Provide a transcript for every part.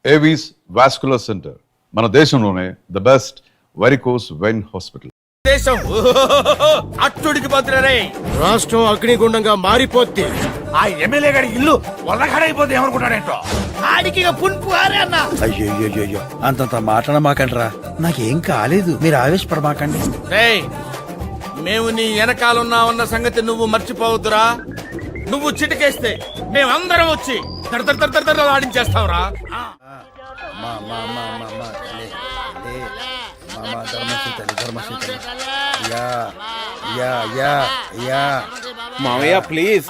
Avis vascular centre, మన దేశంలోనే the best varicose vein hospital. దేశం అట్టుడికి పోతున్నారే, రాష్ట్రం అగ్నిగుండంగా మారిపోద్ది. ఆ ఎమ్మెల్యే గారి ఇల్లు వల్లగాడైపోతే ఏమనుకుంటాడేంటో. ఆడికి పుంపు అన్న. అయ్యో అంతంత మాట్లాడమాకండ్రా, నాకేం కాలేదు, మీరు ఆవేశపడమాకండి. రేయ్, మేము నీ వెనకాలన్నా సంగతి నువ్వు మర్చిపోవద్దురా. నువ్వు చిటికేస్తే మేమందరం వచ్చి దడ ఆడించేస్తావురా. మామయ్య ప్లీజ్.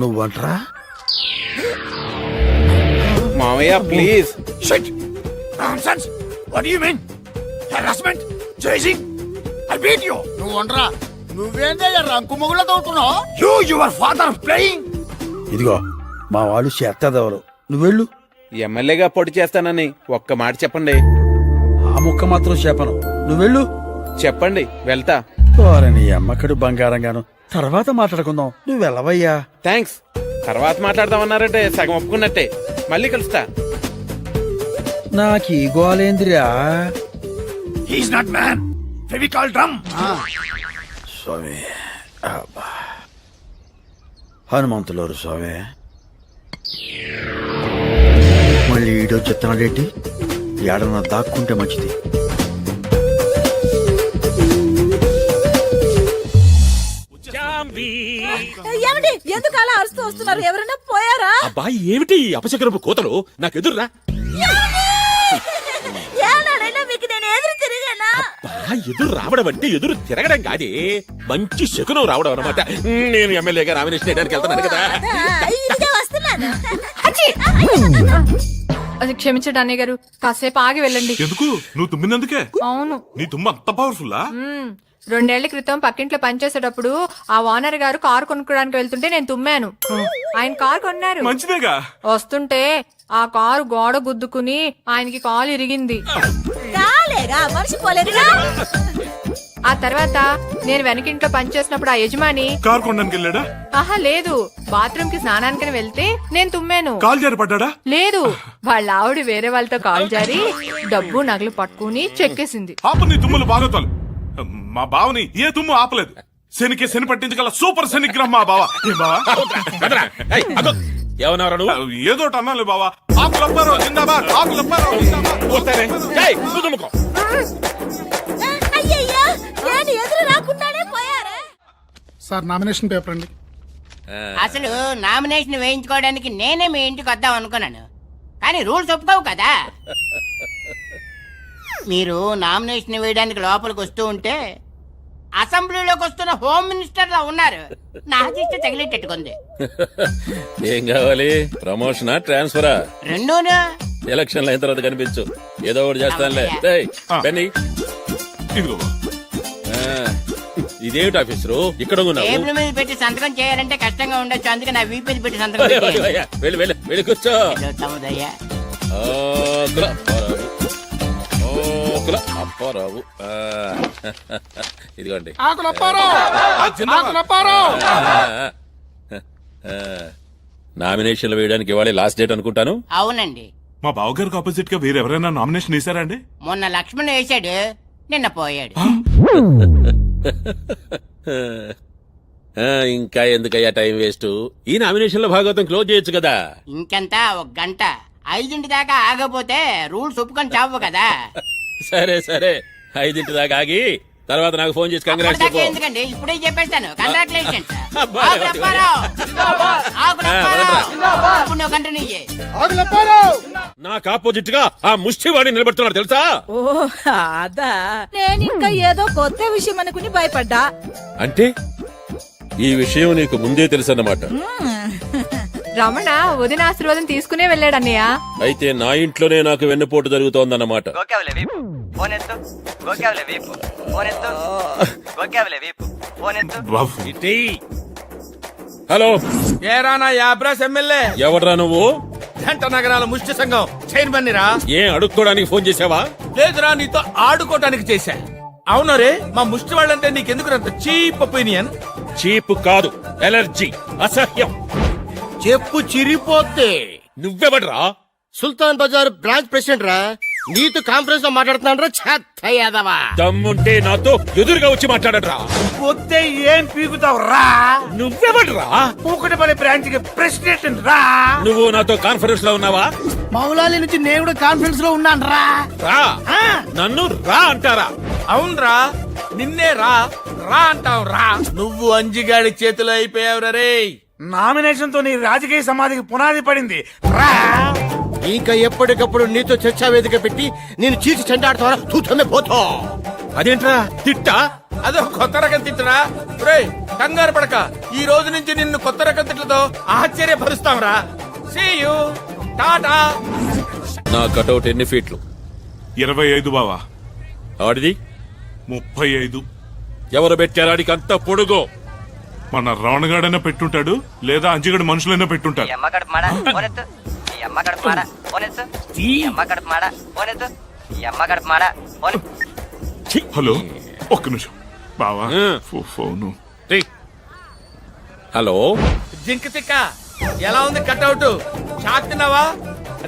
నువ్వంట్రా మామయ్య please. Nonsense! What do you mean? Harassment? Chasing? I beat you! నువ్వు వంటరా, నువ్వేందే రంకు మొగుళ్ళ తోడుతున్నావు? Your father playing? ఇదిగో మా వాళ్ళు చేస్తాదెవరు, నువ్వెళ్ళు. ఎమ్మెల్యేగా పోటీ చేస్తానని ఒక్క మాట చెప్పండి. ఆ ముక్క మాత్రం చెప్పను, నువ్వెళ్ళు. చెప్పండి, వెళ్తా. నీ అమ్మకడు బంగారంగాను, తర్వాత మాట్లాడుకుందాం, నువ్వు వెళ్ళవయ్యా. థ్యాంక్స్. తర్వాత మాట్లాడదామన్నారంటే సగం ఒప్పుకున్నట్టే. మళ్ళీ కలుస్తా. నాకు ఈ గోలేంద్రియా. He's not man. Fevicol drum. స్వామి, అబ్బా. హనుమంతులోరు స్వామి, మళ్ళీ ఈడో చెత్తనాడేంటి? ఏడన్నా దాక్కుంటే మంచిది. ఏమిటి, ఎందుకు అలా అరుస్తూ వస్తున్నారు? ఎవరైనా పోయారా? అబ్బాయి ఏమిటి అపశకరపు కోతలు? నాకు ఎదురురా. ఏనాడైనా మీకు నేను ఎదురు తిరిగానా? ఎదురు రావడం అంటే ఎదురు తిరగడం కాదే, మంచి శకునం రావడం అన్నమాట. నేను ఎమ్మెల్యేగా నామినేషన్ చేయడానికి వెళ్తున్నాను కదా. ఇదిగే వస్తున్నాను. అది క్షమించండి అన్నయ్య గారు, కాసేపు ఆగి వెళ్ళండి. ఎందుకు? నువ్వు తుమ్మినందుకే? అవును. నీ తుమ్మ అంత పవర్ఫుల్లా? 2 ఏళ్ల క్రితం పక్కింట్లో పనిచేసేటప్పుడు ఆ ఓనర్ గారు కారు కొనుక్కోడానికి వెళ్తుంటే నేను తుమ్మాను. ఆయన కారు కొన్నారు. మంచిదేగా. వస్తుంటే ఆ కారు గోడ గుద్దుకుని ఆయనకి కాలు ఇరిగింది. కాలేగా, మర్చిపోలేదుగా. ఆ తర్వాత నేను వెనకింట్లో పనిచేసినప్పుడు ఆ యజమాని కారు కొనడానికి వెళ్ళాడా? ఆహా లేదు, బాత్రూమ్ కి స్నానానికి వెళ్తే నేను తుమ్మాను. కాలు జారి పడ్డా? లేదు, వాళ్ళ ఆవిడ వేరే వాళ్ళతో కాలు జారి డబ్బు నగలు పట్టుకుని చెక్కేసింది. ఆపు నీ తుమ్ములు బాగోతాలు. మా బావని ఏ తుమ్ము ఆపలేదు. శనికి శని పట్టించగల సూపర్ శనిగ్రహం మా బావ. ఏమన్నారు? ఏదో అన్నాను బావా. ఆకులప్పారో జిందాబాద్, ఆకులప్పారో జిందాబాద్. అయ్యయ్యా, నేను ఎదురు రాకుండానే పోయారా? సార్, నామినేషన్ పేపర్ అండి. అసలు నామినేషన్ వేయించుకోవడానికి నేనే మీ ఇంటికి వద్దాం అనుకున్నాను, కానీ రూల్స్ ఒప్పుకోవు కదా. మీరు నామినేషన్ వేయడానికి లోపలికి వస్తూ ఉంటే అసెంబ్లీలోకి వస్తున్న హోమ్ మినిస్టర్ లా ఉన్నారు. నా దిష్టి తగిలేటట్టుకుంది. ఏం కావాలి? ప్రమోషనా, ట్రాన్స్ఫరా? రెండూనా? ఎలక్షన్ అయిన తర్వాత కనిపించు, ఏదో ఒకటి చేస్తానులే. బెన్నీ, ఇదేమిటి ఆఫీసరు ఇక్కడ ఉన్నావు? టేబుల్ మీద పెట్టి సంతకం చేయాలంటే కష్టంగా ఉండొచ్చు, అందుకే నా వీపీ పెట్టి సంతకం వెళ్ళి వెళ్ళి కూర్చో. అప్పారావు, ఇదిగోండి. నామినేషన్లు వేయడానికి ఇవాళ లాస్ట్ డేట్ అనుకుంటాను. అవునండి. మా బావగారికి ఆపోజిట్ గా వేరెవరైనా నామినేషన్ వేసారా అండి? మొన్న లక్ష్మణ్ వేసాడు, నిన్న పోయాడు. ఇంకా ఎందుకయ్యా టైం వేస్ట్? ఈ నామినేషన్ లో భాగవతం క్లోజ్ చేయొచ్చు కదా. ఇంకెంత, 1 గంట. 5 దాకా ఆగపోతే రూల్స్ ఒప్పుకొని చావు కదా. సరే సరే, 5 దాకా ఆగి తర్వాత నాకు ఫోన్ చేసి కంగ్రాట్స్ చెప్పు. ఎందుకండి, ఇప్పుడే చెప్పేస్తాను. కంగ్రాచులేషన్స్. నాకు ఆపోజిట్ గా ఆ ముష్టివాడిని నిలబడుతున్నాడు తెలుసా? ఓ అదా, నేను ఇంకా ఏదో కొత్త విషయం అనుకుని భయపడ్డా. అంటే ఈ విషయం నీకు ముందే తెలుసన్నమాట. రమణ వదిన ఆశీర్వాదం తీసుకునే వెళ్ళాడు అన్నయ్య. అయితే నా ఇంట్లోనే నాకు వెన్నుపోటు జరుగుతోందన్నమాట. హలో, ఏరా నా యాబ్రాస్ ఎమ్మెల్యే? ఎవడ్రా నువ్వు? జంట నగరాల ముష్టి సంఘం చైర్మన్ రా. ఏం అడుక్కోడానికి ఫోన్ చేసావా? లేదురా, నీతో ఆడుకోవడానికి చేశా. అవును రే, మా ముష్టి వాళ్ళంటే నీకెందుకు అంత చీప్ ఒపీనియన్? చీప్ కాదు, ఎలర్జీ, అసహ్యం. చెప్పు చిరిపోతే. నువ్వెవడ్రా? సుల్తాన్ బజార్ బ్రాంచ్ ప్రెసిడెంట్ రా. నీతో కాన్ఫరెన్స్ లో మాట్లాడుతున్నాను రా. చెత్త యాదవా. దమ్ముంటే నాతో ఎదురుగా వచ్చి మాట్లాడరా. వస్తే ఏం పీకుతావు రా? నువ్వెవడ్రా? కూకటపల్లి బ్రాంచ్ కి ప్రెసిడెంట్ రా. నువ్వు నాతో కాన్ఫరెన్స్ లో ఉన్నావా? మౌలాలి నుంచి నేను కూడా కాన్ఫరెన్స్ లో ఉన్నాను రా. రా. నన్ను రా అంటారా? అవునరా, నిన్నే రా రా అంటావు రా. నువ్వు అంజిగాడి చేతిలో అయిపోయావు రే. నామినేషన్ తో నీ రాజకీయ సమాధికి పునాది పడింది రా. ఇంకా ఎప్పటికప్పుడు నీతో చర్చా వేదిక పెట్టి నేను చీచి చెండాడుతావా? తూచమే పోతా. అదేంట్రా తిట్టా? అదో కొత్త రకం తిట్టరా. రేయ్, కంగారు పడక, ఈ రోజు నుంచి నిన్ను కొత్త రకం తిట్లతో ఆశ్చర్యపరుస్తాం రా. See you, tata. నా కటౌట్ ఎన్ని ఫీట్లు? 25 బావా. ఆడిది 35. ఎవరు పెట్టారాడికి అంత పొడుగు? మన రవణగాడైనా పెట్టుంటాడు, లేదా అంజిగడు మనుషులైనా పెట్టుంటారు. హలో, ఒక్క నిమిషం బావా. ఫోను. హలో, జింక తిక్క, ఎలా ఉంది కట్అవుట్? షాక్ తిన్నావా?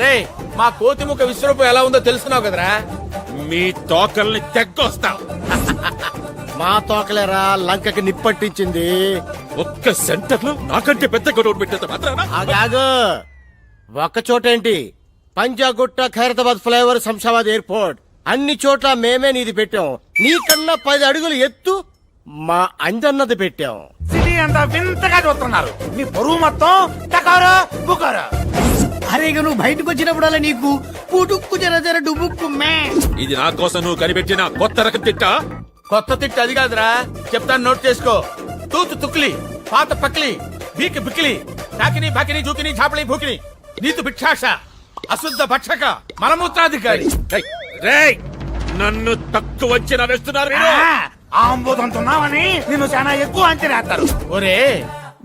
రే, మా కోతిముఖ విశ్వరూపం ఎలా ఉందో తెలుసుకున్నావు కదరా. మీ తోకల్ని తెగ్గొస్తాం. మా తోకలేరా లంకకి నిప్పట్టించింది. ఒక్క సెంటర్ లో నాకంటే పెద్ద కటౌట్ పెట్టేంత మాత్రాన ఆగాగు. ఒక్క చోటేంటి, పంజాగుట్ట, ఖైరతాబాద్ ఫ్లైఓవర్, శంషాబాద్ ఎయిర్పోర్ట్ అన్ని చోట్ల మేమే నీది పెట్టాం. నీకన్నా 10 అడుగులు ఎత్తు మా అంజన్నది పెట్టాం. సిటీ అంతా వింతగా చూస్తున్నారు. నీ బరువు మొత్తం టకారా బుకారా. అరే ఇక నువ్వు బయటకు వచ్చినప్పుడల్లా నీకు పుటుక్కు జర జర డుబుక్కు మే. ఇది నా కోసం నువ్వు కనిపెట్టిన కొత్త రకం తిట్టా? కొత్త తిట్టు అది కాదురా, చెప్తాను నోట్ చేసుకో. తూతు తుక్లి, పాత పక్లి, బీకి బిక్లి, తాకిని బాకిని జూకిని ఛాపలి భూకిని, నీతు భిక్షాష, అశుద్ధ భక్షక, మలమూత్రాధికారి. రేయ్, నన్ను తక్కువ అంచనా వేస్తున్నారు మీరు. ఆంబోదంతున్నావని నిన్ను చాలా ఎక్కువ అంచనా వేస్తారు. ఒరే,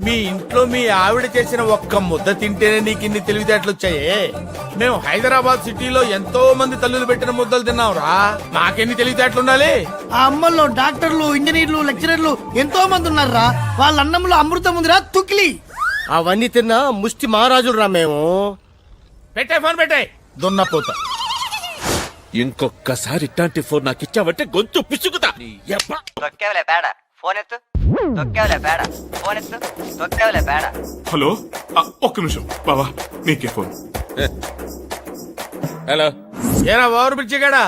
మీ ఇంట్లో మీ ఆవిడ చేసిన ఒక్క ముద్ద తింటేనే నీకు ఇన్ని తెలివితేటలు వచ్చాయే. మేము హైదరాబాద్ సిటీలో ఎంతో మంది తల్లులు పెట్టిన ముద్దలు తిన్నాంరా. మాకెన్ని తెలివితేటలు ఉండాలి? ఆ అమ్మల్లో డాక్టర్లు, ఇంజనీర్లు, లెక్చరర్లు ఎంతో మంది ఉన్నారా. వాళ్ళ అన్నంలో అమృతం ఉందిరా తుక్లి. అవన్నీ తిన్నా ముష్టి మహారాజులు రా మేము. పెట్టే ఫోన్ పెట్టే, దున్నపోతా. ఇంకొక్కసారి ఇట్లాంటి ఫోన్ నాకు ఇచ్చావంటే గొంతు పిసుకుతా. హలో, ఒక్క నిమిషం బావా, నీకే ఫోన్. హలో, ఏరా ఓవర్ బ్రిడ్జి గాడా,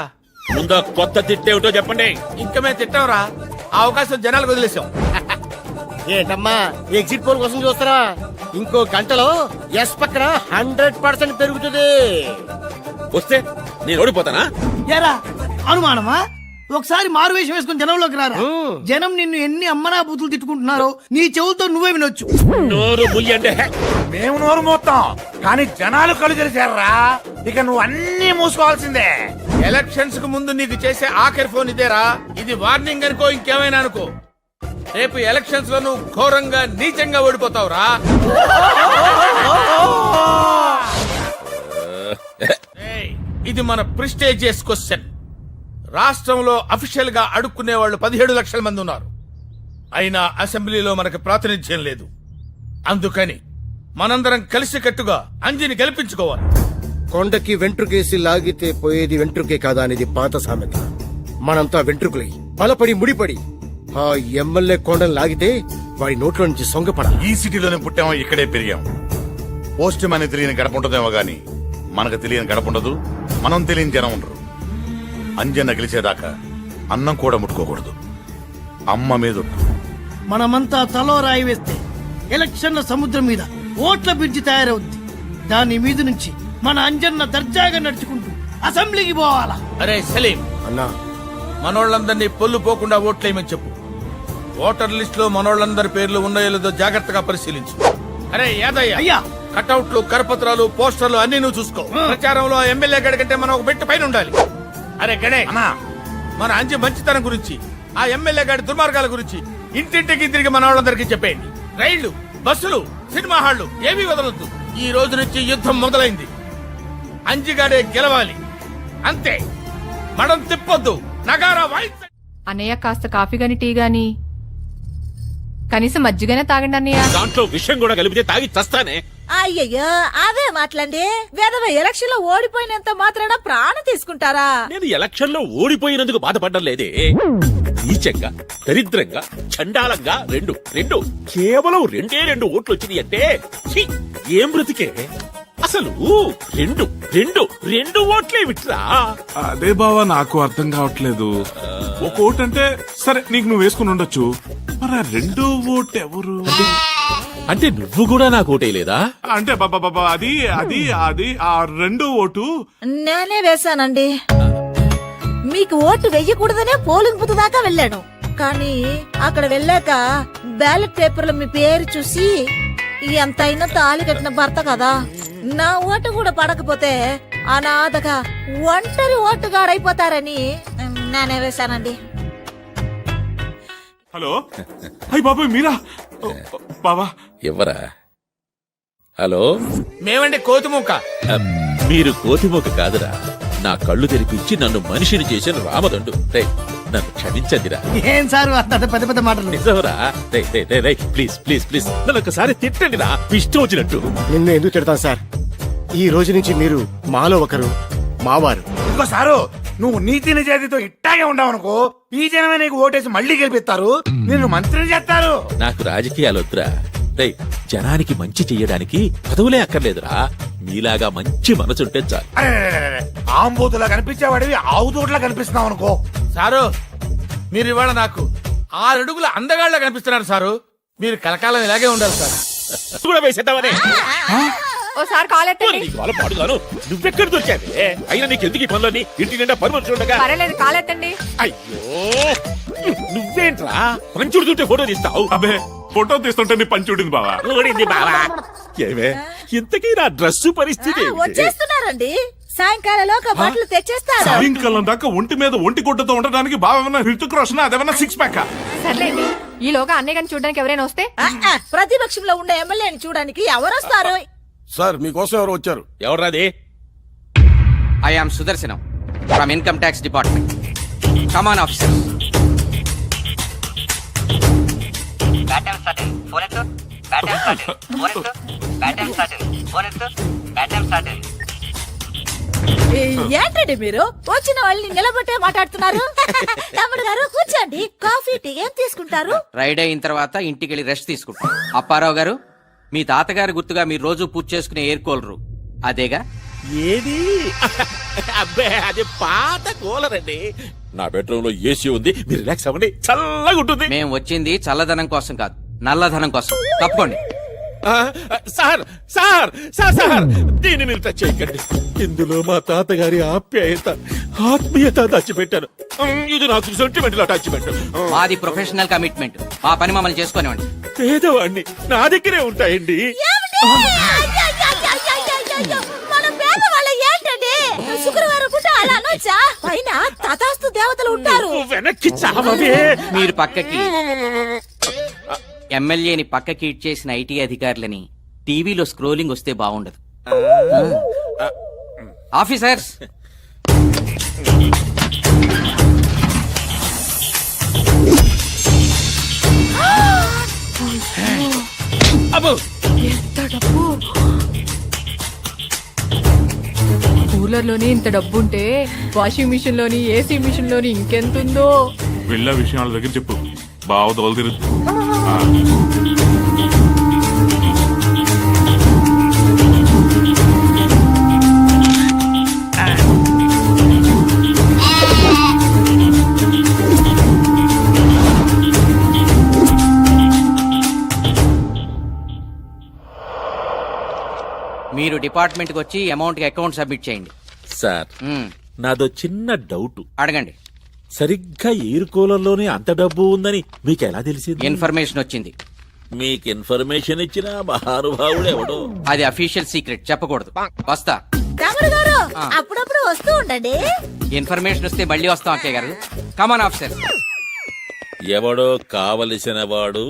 ముందా కొత్త తిట్టేమిటో చెప్పండి. ఇంకా మేము తిట్టాంరా. ఆ అవకాశం జనాలకు వదిలేసాం. ఏంటమ్మా ఎగ్జిట్ పోల్ కోసం చూస్తారా? ఇంకో గంటలో ఎస్ పక్కన 100% పెరుగుతుంది. వస్తే నేను ఓడిపోతానా? ఎరా అనుమానమా? ఒకసారి మారువేషం వేసుకుని జనంలోకి రారా. జనం నిన్ను ఎన్ని అమ్మనా బూతులు తిట్టుకుంటున్నారో నీ చెవులతో నువ్వే వినొచ్చు. నోరు ముయ్యండి. మేము నోరు మోస్తాం, కానీ జనాలు కళ్ళు తెరిచారా. ఇక నువ్వు అన్ని మూసుకోవాల్సిందే. ఎలక్షన్స్ కు ముందు నీకు చేసే ఆఖరి ఫోన్ ఇదేరా. ఇది వార్నింగ్ అనుకో, ఇంకేమైనా అనుకో. రేపు ఎలక్షన్స్ లో నువ్వు ఘోరంగా నీచంగా ఓడిపోతావురా. ఏయ్, ఇది మన ప్రిస్టేజియస్ క్వశ్చన్. రాష్ట్రంలో అఫీషియల్ గా అడుక్కునే వాళ్ళు 17 లక్షల మంది ఉన్నారు. అయినా అసెంబ్లీలో మనకు ప్రాతినిధ్యం లేదు. అందుకని మనందరం కలిసికట్టుగా అంజిని గెలిపించుకోవాలి. కొండకి వెంట్రుకేసి లాగితే పోయేది వెంట్రుకే కాదా అనేది పాత సామెత. మనంతా వెంట్రుకులై బలపడి ముడిపడి ఆ ఎమ్మెల్యే కొండను లాగితే వాడి నోట్లో నుంచి సొంగపడ. ఈ సిటీలోనే పుట్టామో ఇక్కడే పెరిగాం. పోస్ట్ మ్యాన్ తెలియని గడప ఉంటుందేమో గాని మనకు తెలియని గడప ఉండదు, మనం తెలియని జనం ఉండరు. అంజన్న గెలిచేదాకా అన్నం కూడా ముట్టుకోకూడదు. అమ్మ మీద మనమంతా తలో రాయి వేస్తే ఎలక్షన్ల సముద్రం మీద ఓట్ల బ్రిడ్జి తయారవుద్ది. దాని మీద నుంచి మన అంజన్న దర్జాగా నడుచుకుంటూ అసెంబ్లీకి పోవాలా. అరే సలీం అన్నా, మనోళ్ళందరినీ పొల్లు పోకుండా ఓట్లేయమని చెప్పు. ఓటర్ లిస్ట్ లో మనోళ్ళందరి పేర్లు ఉన్నాయో లేదో జాగ్రత్తగా పరిశీలించు. అరే యాదయ్య, అయ్యా, కటౌట్లు, కరపత్రాలు, పోస్టర్లు అన్ని నువ్వు చూసుకో. ప్రచారంలో ఎమ్మెల్యే గడి కంటే మనం ఒక బెట్టు పైన ఉండాలి. అరే గడే అన్నా, మన అంజి మంచితనం గురించి, ఆ ఎమ్మెల్యే గారి దుర్మార్గాల గురించి ఇంటింటికి తిరిగి మన వాళ్ళందరికీ చెప్పేయండి. రైళ్లు, బస్సులు, సినిమా హాళ్లు ఏమీ వదలొద్దు. ఈ రోజు నుంచి యుద్ధం మొదలైంది. అంజిగాడే గెలవాలి, అంతే. మడం తిప్పొద్దు, నగారా వాయించండి. అన్నయ్య, కాస్త కాఫీ గాని టీ గాని కనీసం మజ్జిగనే తాగండి అన్నయ్య. దాంట్లో విషయం కూడా కలిపితే తాగి చస్తానే. అయ్యయ్యో అవే మాట్లాడి వేదవ ఎలక్షన్ లో ఓడిపోయినంత మాత్రాన ప్రాణం తీసుకుంటారా? నేను ఎలక్షన్ లో ఓడిపోయినందుకు బాధపడ్డం లేదే. నీచంగా, దరిద్రంగా, చండాలంగా రెండు కేవలం రెండు ఓట్లు వచ్చినాయి అంటే ఛీ, ఏం బ్రతికే అసలు. రెండు ఓట్లే విట్రా. అదే బావా నాకు అర్థం కావట్లేదు. ఒక ఓటు అంటే సరే నీకు నువ్వు వేసుకుని ఉండొచ్చు, మరి ఆ రెండో ఓటు ఎవరు? అంటే నువ్వు కూడా నాకు ఓటేయలేదా? అంటే బాబా అది అది అది ఆ రెండో ఓటు నేనే వేశానండి. మీకు ఓటు వెయ్యకూడదనే పోలింగ్ బూత్ దాకా వెళ్ళాను. కానీ అక్కడ వెళ్ళాక బ్యాలెట్ పేపర్లో మీ పేరు చూసి ఎంతైనా తాళి కట్టిన భర్త కదా, నా ఓటు కూడా పడకపోతే అనాథగా ఒంటరి ఓటుగాడైపోతారని నేనే వేశానండి. హలో అయ్యి బాబాయ్ మీరా? బాబా ఎవరా? హలో, మేమండి కోతిముక్క. మీరు కోతిమోక కాదురా, నా కళ్ళు తెరిపించి నన్ను మనిషిని చేసిన రామదండు. రేయ్, నన్ను క్షమించండిరా. ఏం సార్ అంత పెద్ద పెద్ద మాటలు? నిజంరా. ప్లీజ్ ప్లీజ్ ప్లీజ్ నన్ను ఒకసారి తిట్టండి రా, ఇష్టం వచ్చినట్టు. నిన్ను ఎందుకు తిడతాను సార్? ఈ రోజు నుంచి మీరు మాలో ఒకరు, మావారు. ఇంకో సారు, నువ్వు నీతి నిజాయితీతో ఇట్టాగే ఉండవనుకో, ఈ జనమే నీకు ఓటేసి మళ్ళీ గెలిపిస్తారు, నిన్ను మంత్రిని చేస్తారు. నాకు రాజకీయాలు వద్దురా. రేయ్, జనానికి మంచి చెయ్యడానికి పదవులే అక్కర్లేదురా, మీలాగా మంచి మనసుంటే చాలు. ఆంబోతులా కనిపించేవాడివి ఆవుతోట్లా కనిపిస్తున్నావు అనుకో. సారు, మీరు ఇవాళ నాకు 6 అడుగుల అందగాళ్ళ కనిపిస్తున్నారు సారు. మీరు కలకాలం ఇలాగే ఉండాలి సార్. కూడా వేసేద్దామనే ఓసారి కాల్ ఎత్తండి. నీకు వాళ్ళ పాడుగాను. నువ్వెక్కడ దొరికావే? అయినా నీకు ఎందుకు ఈ పనులని? ఇంటి నిండా పని మనుషులు ఉండగా. పర్వాలేదు, కాల్ ఎత్తండి. అయ్యో, నువ్వేంట్రా పంచుడుతుంటే ఫోటో తీస్తావు? అబే ఫోటో తీస్తుంటే నీ పని చూడింది బావా. ఊడింది బావా. ఏమే ఇంతకీ నా డ్రెస్సు పరిస్థితి ఏమిటి? వచ్చేస్తున్నారండి. సాయంకాలంలోగా బట్టలు తెచ్చేస్తారు. సాయంకాలం దాకా ఒంటి మీద ఒంటి గుడ్డతో ఉండడానికి బావ ఏమన్నా హృతిక్ రోషన్ అదేమన్నా సిక్స్ ప్యాక్? సర్లేండి, ఈలోగా అన్నయ్య గారిని చూడడానికి ఎవరైనా వస్తే? ప్రతిపక్షంలో ఉండే ఎమ్మెల్యేని చూడడానికి ఎవరు వస్తారు? సార్ మీకోసం ఎవరు వచ్చారు? ఎవరాది? I am Sudarshanam from income tax department. Come on officer. ఏంటండి మీరు వచ్చిన వాళ్ళని నిలబట్టే మాట్లాడుతున్నారు? తమ్ముడు గారు కూర్చోండి, కాఫీ టీ ఏం తీసుకుంటారు? రైడ్ అయిన తర్వాత ఇంటికి వెళ్ళి రెస్ట్ తీసుకుంటాం. అప్పారావు గారు, మీ తాతగారి గుర్తుగా మీరు రోజు పూజ చేసుకునే ఎయిర్ కూలరు అదేగా? ఏది? అబ్బే, అది పాత కూలర్ అండి. నా బెడ్రూమ్ లో ఏసీ ఉంది, మీరు రిలాక్స్ అవ్వండి, చల్లగా ఉంటుంది. మేము వచ్చింది చల్లదనం కోసం కాదు, నల్లధనం కోసం. తప్పుకోండి. సార్ సార్ సార్ సార్ దీన్ని మీరు టచ్ చేయకండి. ఇందులో మా తాతగారి ఆత్మీయత దాచిపెట్టాను. ఇది నాకు సెంటిమెంట్ లో టచ్ పెట్టాను. మాది ప్రొఫెషనల్ కమిట్మెంట్, మా పని మమ్మల్ని చేసుకోనివ్వండి. పేదవాడిని, నా దగ్గరే ఉంటాయండి. మన పేదవాళ్ళ ఏంటండి? శుక్రవారం పూట అలా అనొచ్చా? పైన తథాస్తు దేవతలు ఉంటారు. వెనక్కి చావే. మీరు పక్కకి ఎమ్మెల్యేని పక్కకి ఇచ్చేసిన ఐటీ అధికారులని టీవీలో స్క్రోలింగ్ వస్తే బాగుండదు. ఆఫీసర్స్, ఎంత డబ్బు! కూలర్ లోని ఇంత డబ్బుంటే వాషింగ్ మిషన్ లోని, ఏసీ మిషన్ లోని ఇంకెంతుందో. వెళ్ళ విషయాల దగ్గర చెప్పు, బావ దోలు తిరుగు. మీరు డిపార్ట్మెంట్ కి వచ్చి అమౌంట్ కి అకౌంట్ సబ్మిట్ చేయండి. సార్, నాదో చిన్న డౌట్. అడగండి. సరిగ్గా ఎయిర్ కూలర్లోనే అంత డబ్బు ఉందని మీకు ఎలా తెలిసింది? ఇన్ఫర్మేషన్ వచ్చింది. మీకు ఇన్ఫర్మేషన్ ఇచ్చిన మహానుభావుడు ఎవడో. అది అఫీషియల్ సీక్రెట్, చెప్పకూడదు. వస్తా. తమ్ముడు గారు అప్పుడప్పుడు వస్తూ ఉండండి. ఇన్ఫర్మేషన్ వస్తే మళ్ళీ వస్తాం అక్కయ్య గారు. కమాన్ ఆఫీసర్. ఎవడో కావలసిన వాడు,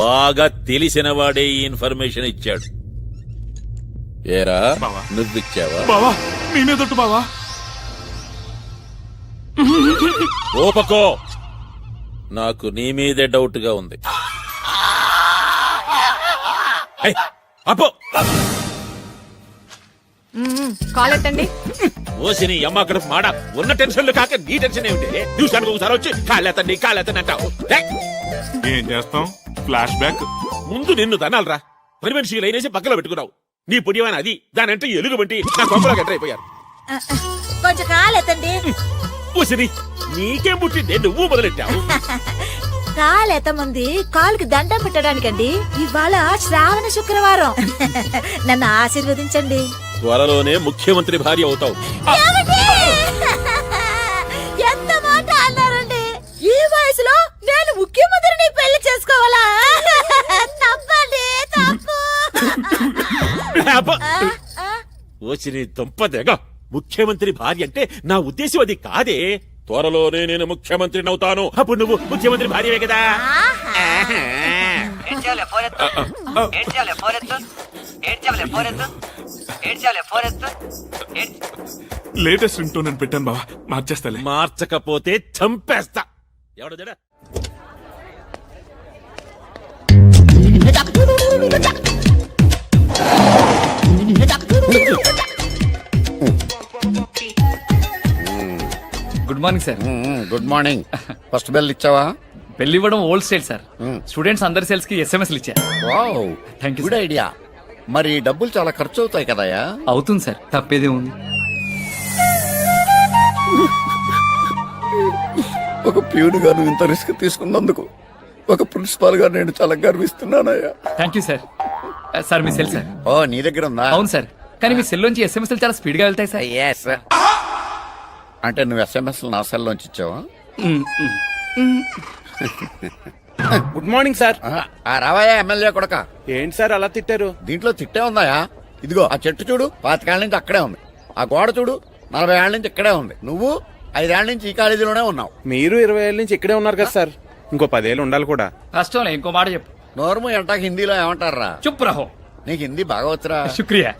బాగా తెలిసిన వాడే ఈ ఇన్ఫర్మేషన్ ఇచ్చాడు. ఏరా, నువ్విచ్చావా? బావా నేనేదొట్టు బావా. ఓపకో, నాకు నీ మీదే డౌట్ గా ఉంది. అప్పో కాల్ ఎత్తండి. ఓసిని అమ్మ అక్కడ మాడ ఉన్న టెన్షన్లు కాక నీ టెన్షన్ ఏమిటి? న్యూసానికి ఒకసారి వచ్చి కాళ్ళెత్తండి అంటావు. ఏం చేస్తాం? Flash back. ముందు నిన్ను తనాలరా. పని మనిషి లైనేసి పక్కలో పెట్టుకున్నావు. నీ పుణ్యమైన అది దానంటే ఎలుగు బట్టి నా కొంపలో ఎంటర్ అయిపోయారు. కొంచెం కాలెత్తండి. ఓసిని నీకేం పుట్టిందే నువ్వు మొదలెట్టావు. కాలెత్తమంది కాలుకి దండం పెట్టడానికండి. ఇవాళ శ్రావణ శుక్రవారం. నన్ను ఆశీర్వదించండి. త్వరలోనే ముఖ్యమంత్రి భార్య అవుతావు. ఏమండి? ఎంత మాట అన్నారండి? ఈ వయసులో నేను ముఖ్యమంత్రిని పెళ్లి చేసుకోవాలా? తప్పండి, తప్పు. ఓసిని దుంపదేగా. ముఖ్యమంత్రి భార్య అంటే నా ఉద్దేశం అది కాదే. త్వరలోనే నేను ముఖ్యమంత్రిని అవుతాను. అప్పుడు నువ్వు ముఖ్యమంత్రి భార్యవే కదా. లేటెస్ట్ రింగ్ టోన్ అని పెట్టాను బావా, మార్చేస్తాలే. మార్చకపోతే చంపేస్తా. ఎవడో జడ good morning sir. Good morning. First bell ఇచ్చావా? పెళ్లి ఇవ్వడం ఓల్డ్ స్టైల్ సార్. స్టూడెంట్స్ అందరి సేల్స్ కి ఎస్ఎంఎస్లు ఇచ్చా. Wow, thank you. Good idea. మరి డబ్బులు చాలా ఖర్చు అవుతాయి కదయా? అవుతుంది సార్, తప్పేదే ఉంది. ఒక ప్యూన్ గా నువ్వు ఇంత రిస్క్ తీసుకున్నందుకు ఒక ప్రిన్సిపాల్ గా నేను చాలా గర్విస్తున్నానయ్యా. Thank you sir. సార్ మీ సెల్ సార్. ఓ, నీ దగ్గర ఉందా? అవును సార్, కానీ మీ సెల్ నుంచి ఎస్ఎంఎస్లు చాలా స్పీడ్ గా వెళ్తాయి సార్. Yes. అంటే నువ్వు ఎస్ఎంఎస్ నా సెల్ లోంచి ఇచ్చావా? Good morning sir. రావాయా ఎమ్మెల్యే కొడక. ఏంటి సార్ అలా తిట్టారు? దీంట్లో తిట్టే ఉందాయా? ఇదిగో ఆ చెట్టు చూడు, 25 ఏళ్ల నుంచి అక్కడే ఉంది. ఆ గోడ చూడు, 40 ఏళ్ల నుంచి ఇక్కడే ఉంది. నువ్వు 5 ఏళ్ల నుంచి ఈ కాలేజీలోనే ఉన్నావు. మీరు 20 ఏళ్ళ నుంచి ఇక్కడే ఉన్నారు కదా సార్. ఇంకో 10 ఏళ్ళు ఉండాలి కూడా. కష్టంలే, ఇంకో మాట చెప్పు. నోర్ము ఎంటాక హిందీలో ఏమంటారా? చుప్ రహో. నీకు హిందీ బాగా వచ్చరా? శుక్రియా.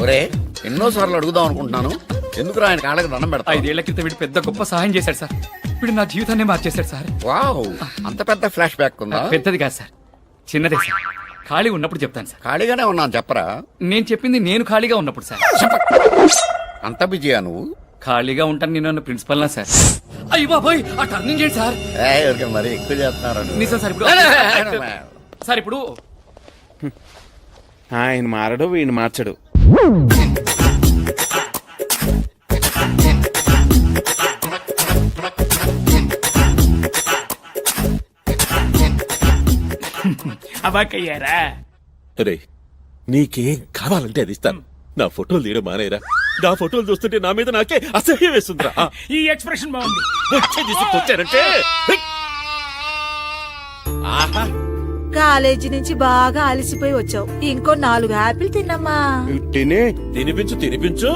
ఒరే, ఎన్నోసార్లు అడుగుదాం అనుకుంటున్నాను, ఎందుకు ఆయన కాళ్ళకి దండం పెడతా? 5 ఏళ్ల క్రితం వీడు పెద్ద గొప్ప సహాయం చేశాడు సార్. వీడు నా జీవితాన్ని మార్చేశాడు సార్. వావ్, అంత పెద్ద ఫ్లాష్ బ్యాక్ ఉందా? పెద్దది కాదు సార్, చిన్నదే సార్. ఖాళీ ఉన్నప్పుడు చెప్తాను సార్. ఖాళీగానే ఉన్నాను చెప్పరా? నేను చెప్పింది నేను ఖాళీగా ఉన్నప్పుడు సార్. అంత బిజీయా నువ్వు? ఖాళీగా ఉంటాను నేను అన్న ప్రిన్సిపల్ నా సార్. అయ్యో బాబోయ్, ఆ టర్నింగ్ చేయండి సార్. ఎవరికి మరి ఎక్కువ చేస్తున్నారు నిజం సార్. ఇప్పుడు సార్ ఇప్పుడు ఆయన మారడు, వీడిని మార్చడు. అవాకయ్యారా? రే, నీకేం కావాలంటే అది ఇస్తాను. నా ఫోటోలు తీయడం మానేరా. నా ఫోటోలు చూస్తుంటే నా మీద నాకే అసహ్యం వేస్తుందిరా. ఈ ఎక్స్ప్రెషన్ బాగుంది. వచ్చే తీసుకొచ్చానంటే ఆహా, కాలేజీ నుంచి బాగా అలసిపోయి వచ్చావు. ఇంకో 4 యాపిల్ తిన్నమ్మా. తినిపించు.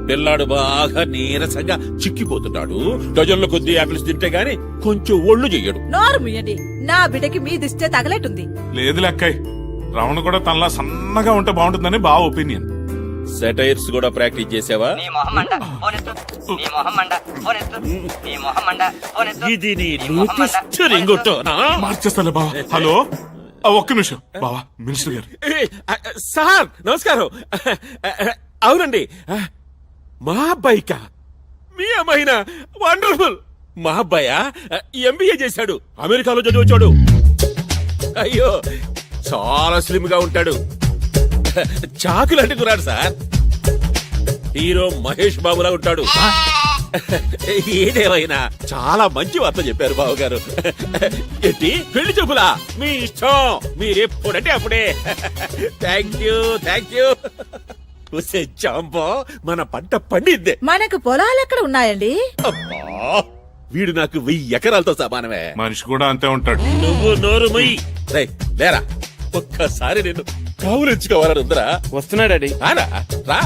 పిల్లాడు బాగా నీరసంగా చిక్కిపోతున్నాడు. డజన్ల కొద్ది యాపిల్స్ తింటే గాని కొంచెం ఒళ్ళు చెయ్యడు. నోరు ముయ్యండి, నా బిడ్డకి మీ దిష్టే తగలెట్టుంది. లేదు లెక్కయ్, రమణ కూడా తనలా సన్నగా ఉంటే బాగుంటుందని బావ ఒపీనియన్. సెటైర్స్ కూడా ప్రాక్టీస్ చేసావా? ఇది నీ లేటెస్ట్ రింగుటోనా? మార్చేస్తాలే బావ. హలో, ఒక్క నిమిషం బావా. మినిస్టర్ గారు. సార్ నమస్కారం. అవునండి, మా అబ్బాయికా? మీ అమ్మాయినా? వండర్ఫుల్. మా అబ్బాయా ఎంబీఏ చేశాడు, అమెరికాలో చదివచ్చాడు. అయ్యో, చాలా స్లిమ్ గా ఉంటాడు. చాకులాంటి కురాడు సార్. హీరో మహేష్ బాబులా ఉంటాడు. ఏదేమైనా చాలా మంచి వార్త చెప్పారు బావగారు. ఏంటి పెళ్లి చూపులా? మీ ఇష్టం, మీరెప్పుడంటే అప్పుడే. Thank you. జాంబో, మన పంట పండిద్దే. మనకు పొలాలు ఎక్కడ ఉన్నాయండి? అబ్బా, వీడు నాకు 1000 ఎకరాలతో సమానమే. మనిషి కూడా అంతే ఉంటాడు. నువ్వు నోరు మొయ్యి. లేరా, ఒక్కసారి నేను కావులించుకోవాలని ఉందరా. వస్తున్నాడండి. రా.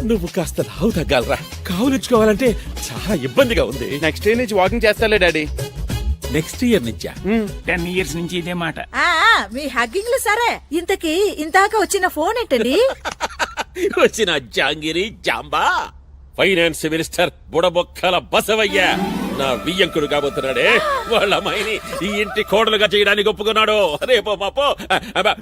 నువ్వు కాస్త లావు తగ్గాలరా. కావులించుకోవాలంటే చాలా ఇబ్బందిగా ఉంది. నెక్స్ట్ ఇయర్ నుంచి వాకింగ్ చేస్తాలే డాడీ. నెక్స్ట్ ఇయర్ నుంచా? 10 years నుంచి ఇదే మాట. మీ హగ్గింగ్లు సరే, ఇంతకీ ఇంతాక వచ్చిన ఫోన్ ఏంటండి? వచ్చిన జాంగిరి జాంబా, ఫైనాన్స్ మినిస్టర్ బుడబొక్కల బసవయ్య. నా బియ్యంకుడు కాబోతున్నాడే వాళ్ళ అమ్మాయిని ఈ ఇంటి కోడలుగా చేయడానికి ఒప్పుకున్నాడు. రేపో మాపో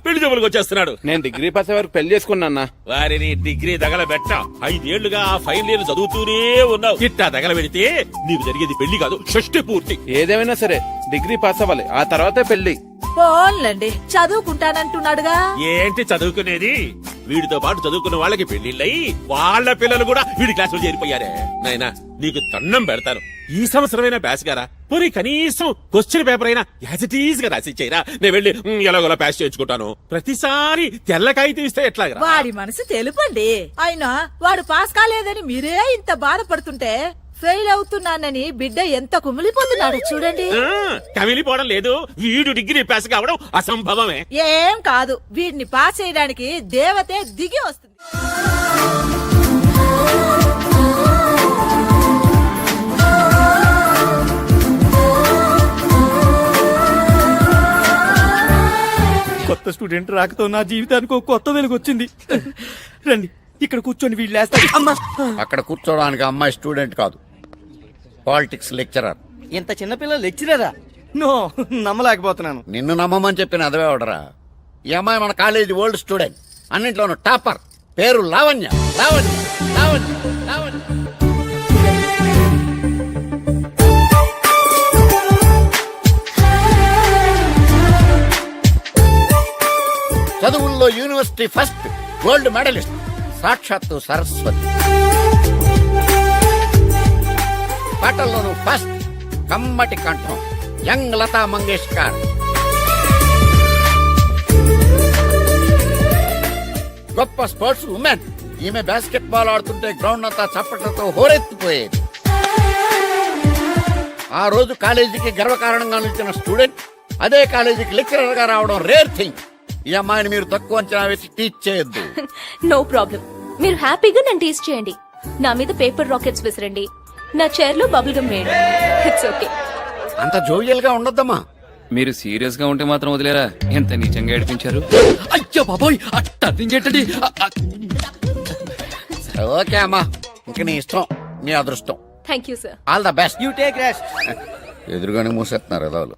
పెళ్లి జబ్బులకు వచ్చేస్తున్నాడు. నేను డిగ్రీ పాస్ వరకు పెళ్లి చేసుకున్నా. వారిని డిగ్రీ తగలబెట్ట 5 ఏళ్లుగా ఆ ఫైనల్ ఇయర్ చదువుతూనే ఉన్నావు. ఇట్టా తగలబెడితే నీకు జరిగేది పెళ్లి కాదు, షష్టి పూర్తి. ఏదేమైనా సరే డిగ్రీ పాస్ అవ్వాలి, ఆ తర్వాతే పెళ్లి. పోన్లండి, చదువుకుంటానంటున్నాడుగా. ఏంటి చదువుకునేది? వీడితో పాటు చదువుకున్న వాళ్ళకి పెళ్లిళ్ళయి వాళ్ళ పిల్లలు కూడా వీడి క్లాసులో చేరిపోయారే. నాయనా నీకు దండం పెడతాను, ఈ సంవత్సరమైనా పాస్ గారా, పోనీ కనీసం క్వశ్చన్ పేపర్ అయినా యాజ్ ఇట్ ఈజ్ గా రాసిచ్చేయరా. నేను వెళ్ళి ఎలాగోలా పాస్ చేయించుకుంటాను. ప్రతిసారి తెల్లకాయితీ ఇస్తే ఎట్లాగరా? వాడి మనసు తెలుపండి. అయినా వాడు పాస్ కాలేదని మీరే ఇంత బాధపడుతుంటే ఫెయిల్ అవుతున్నానని బిడ్డ ఎంత కుమిలిపోతున్నాడు చూడండి. కమిలిపోవడం లేదు, వీడు డిగ్రీ పాస్ కావడం అసంభవమే. ఏం కాదు, వీడిని పాస్ చేయడానికి దేవతే దిగి వస్తుంది. కొత్త స్టూడెంట్ రాకతో నా జీవితానికి ఒక కొత్త వెలుగు వచ్చింది. రండి ఇక్కడ కూర్చొని వీళ్ళు లేస్తారు. అమ్మా, అక్కడ కూర్చోడానికి అమ్మాయి స్టూడెంట్ కాదు, పాలిటిక్స్ లెక్చరర్. ఇంత చిన్నపిల్ల లెక్చరరా? నో, నమ్మలేకపోతున్నాను. నిన్ను నమ్మమని చెప్పిన అదవే అవడరా. ఈ అమ్మాయి మన కాలేజీ ఓల్డ్ స్టూడెంట్, అన్నింట్లోనూ టాపర్. పేరు లావణ్య. లావణ్య లావణ్య లావణ్య. చదువుల్లో యూనివర్సిటీ ఫస్ట్, గోల్డ్ మెడలిస్ట్, సాక్షాత్తు సరస్వతి. పాటల్లోనూ ఫస్ట్, కమ్మటి కంఠం, యంగ్ లతా మంగేష్కర్. గొప్ప స్పోర్ట్స్ ఉమెన్. ఈమె బాస్కెట్ బాల్ ఆడుతుంటే గ్రౌండ్ అంతా చప్పట్లతో హోరెత్తిపోయేది. ఆ రోజు కాలేజీకి గర్వకారణంగా నిలిచిన స్టూడెంట్ అదే కాలేజీకి లెక్చరర్ గా రావడం రేర్ థింగ్. ఈ అమ్మాయిని మీరు తక్కువ అంచనా వేసి టీచ్ చేయొద్దు. నో ప్రాబ్లం, మీరు హ్యాపీగా నన్ను టీస్ చేయండి. నా మీద పేపర్ రాకెట్స్ విసిరండి, నా చైర్ లో బబుల్ గమ్ వేయండి. It's okay. అంత జోవియల్ గా ఉండొద్దమ్మా. మీరు సీరియస్ గా ఉంటే మాత్రం వదిలేరా, ఎంత నీచంగా ఏడిపించారు. అయ్యో బాబోయ్, అట్టండి. ఓకే అమ్మా, ఇంక నీ ఇష్టం, నీ అదృష్టం. Thank you sir. All the best. You take rest. ఎదురుగానే మూసేస్తున్నారు ఎదవలు.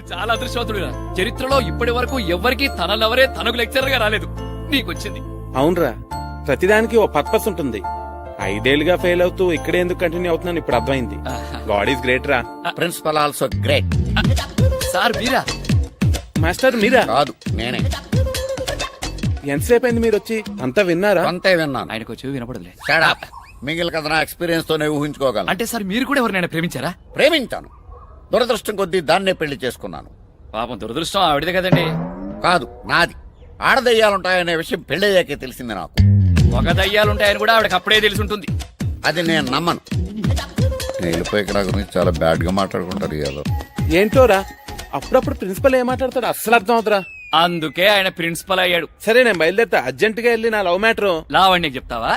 చాలా అదృష్టవంతుడు. చరిత్రలో ఇప్పటి వరకు ఎవ్వరికి తనలెవరే తనకు లెక్చరర్ గా రాలేదు, నీకొచ్చింది. అవునరా, ప్రతిదానికి ఓ పర్పస్ ఉంటుంది. 5 ఏళ్లుగా ఫెయిల్ అవుతూ ఇక్కడే ఎందుకు కంటిన్యూ అవుతున్నాను ఇప్పుడు అర్థమైంది. గాడ్ ఈస్ గ్రేట్ రా. Principal also great. సార్ మీరా? మాస్టర్ మీరా? కాదు, నేనే. ఎంతసేపు అయింది మీరు వచ్చి? అంతా విన్నారా? అంతే విన్నాను. ఆయనకు వచ్చి వినపడలే. Shut up. మిగిలిన కథ నా ఎక్స్పీరియన్స్ తోనే ఊహించుకోగలను. అంటే సార్ మీరు కూడా ఎవరినైనా ప్రేమించారా? ప్రేమించాను, దురదృష్టం కొద్దీ దాన్నే పెళ్లి చేసుకున్నాను. పాపం దురదృష్టం ఆవిడదే కదండి. కాదు, నాది. ఆడదయ్యాలుంటాయనే విషయం పెళ్ళయ్యాకే తెలిసింది నాకు. ఒక దయ్యాలుంటాయని కూడా ఆవిడకి అప్పుడే తెలిసి ఉంటుంది. అది నేను నమ్మను. నేను వెళ్ళిపోయి ఇక్కడ గురించి చాలా బ్యాడ్ గా మాట్లాడుకుంటారు ఏదో. ఏంటోరా, అప్పుడప్పుడు ప్రిన్సిపల్ ఏం మాట్లాడతాడు అస్సలు అర్థం అవుతురా. అందుకే ఆయన ప్రిన్సిపల్ అయ్యాడు. సరే నేను బయలుదేరుతా, అర్జెంట్ గా వెళ్ళి నా లవ్ మ్యాటర్. లావణ్యకి చెప్తావా?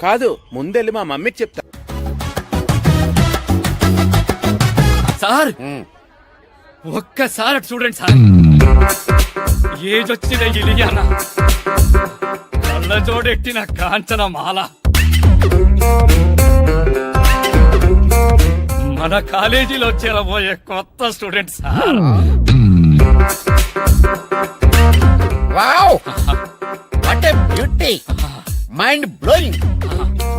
కాదు, ముందెళ్ళి మా మమ్మీకి చెప్తా. సార్ ఒక్కసారి అటు చూడండి సార్. ఏజ్ వచ్చిన ఇలియానా, కళ్ళ జోడెట్టిన కాంచన మాల, మన కాలేజీలో చేరబోయే కొత్త student sir. Wow, what a beauty, mind blowing,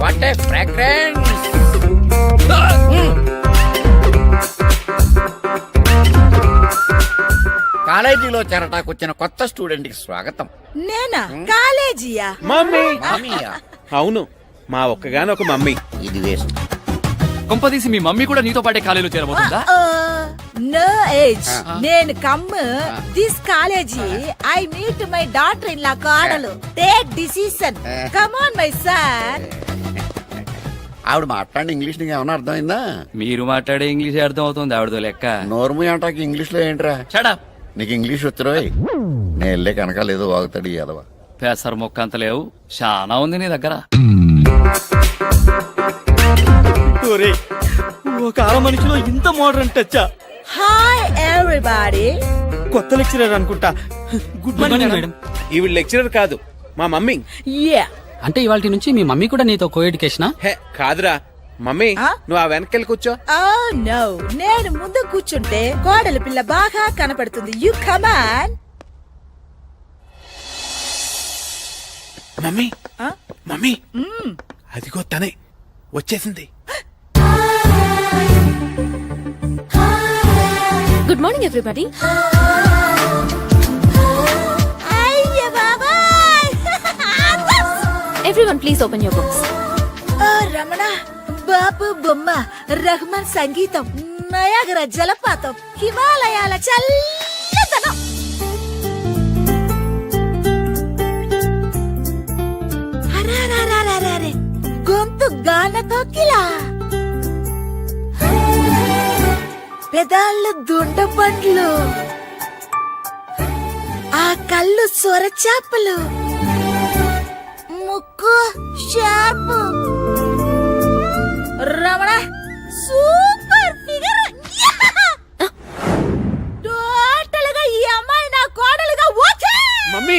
what a fragrance. కాలేజీలో చేరటాకు వచ్చిన కొత్త స్టూడెంట్ కి స్వాగతం. నేనా? కాలేజీయా? మమ్మీ. మామయ్య. అవును, మా ఒక్కగానొక మమ్మీ. ఇది వేస్ట్. కొంపదీసి మీ మమ్మీ కూడా నీతో పాటే కాలేజీలో చేరబోతుందా? No age. నేను come this college. I meet my daughter in law కాడలు. Take decision. Come on my son. ఆవిడ మాట్లాడిన ఇంగ్లీష్ నీకు ఏమన్నా అర్థమైందా? మీరు మాట్లాడే ఇంగ్లీష్ అర్థం అవుతుంది ఆవిడతో లెక్క. నోర్ము అంటాకి ఇంగ్లీష్ లో ఏంట్రా? Shut up. నీకు ఇంగ్లీష్ వచ్చిరోయ్. నేను వెళ్ళే కనుక లేదో వాగుతాడు యాదవ. పెసర మొక్క అంత లేవు, చాలా ఉంది నీ దగ్గర. ఒక ఆర మనిషిలో ఇంత మోడర్న్ టచ్చా? Hi everybody. కొత్త లెక్చరర్ అనుకుంటా. Good morning madam. ఈవిడ లెక్చరర్ కాదు, మా మమ్మీ. యా. అంటే ఇవాళ నుంచి మీ మమ్మీ కూడా నీతో కో ఎడ్యుకేషనా? హే కాదురా, మమ్మీ ఆ? నువ్వు ఆ వెనకెళ్ళి కూర్చో. నో నేను ముందు కూర్చుంటే కోడలి పిల్ల బాగా కనపడుతుంది. You come on. మమ్మీ మమ్మీ అదిగో తనే వచ్చేసింది. Good morning everybody. అయ్య బాబాయ్. Everyone please open your books. Oh Ramana, Bapu బొమ్మ, రహమాన్ సంగీతం, నయాగర జలపాతం, హిమాలయాల చల్లదనం. అరెరెరెరెరెరె, గొంతు గానతో కిలా, పెదాళ్ళు దుండ పండ్లు, ఆ కళ్ళు సొరచాపలు, ముక్కు sharp. Ramana super figure. Total గా ఈ అమ్మాయి నా కోడలుగా ఓకే. మమ్మీ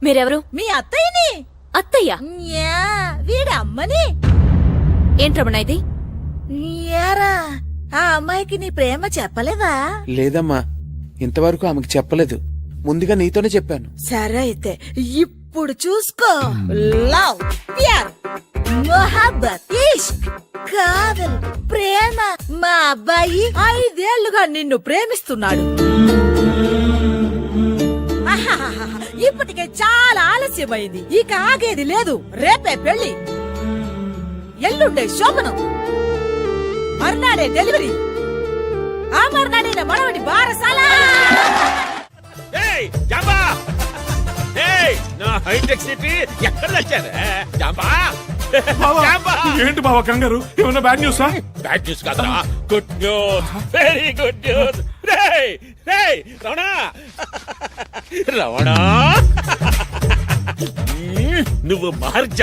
మీరెవరు? మీ అత్తయ్యని. అత్తయ్య? న్యా, వీడి అమ్మని. ఏంటి రమణ ఇది? యారా, ఆ అమ్మాయికి నీ ప్రేమ చెప్పలేదా? లేదమ్మా, ఇంతవరకు ఆమెకు చెప్పలేదు. ముందుగా నీతోనే చెప్పాను. సరే అయితే ఇప్పుడు చూసుకో. లవ్, ప్యార్, మొహబ్బత్, ఇష్క్, కాదల్, ప్రేమ. మా అబ్బాయి 5 ఏళ్లుగా నిన్ను ప్రేమిస్తున్నాడు. ఆహాహాహా, ఇప్పటికే చాలా ఆలస్యమైంది. ఇక ఆగేది లేదు. రేపే పెళ్లి, ఎల్లుండే శోభనం, మర్నాడే డెలివరీ, ఆ మర్నాడే నా మనవడి బారసాల. ఏయ్, జాంబా! ఏయ్, నా హైటెక్ సిటీ ఎక్కడ వచ్చారా జాంబా? జాంబా! ఏంటి బావా కంగారు? ఏమన్నా బ్యాడ్ న్యూసా? బ్యాడ్ న్యూస్ కాదురా, good news, very good news. రేయ్ రేయ్ రమణ, రమణ, నువ్వు మార్జా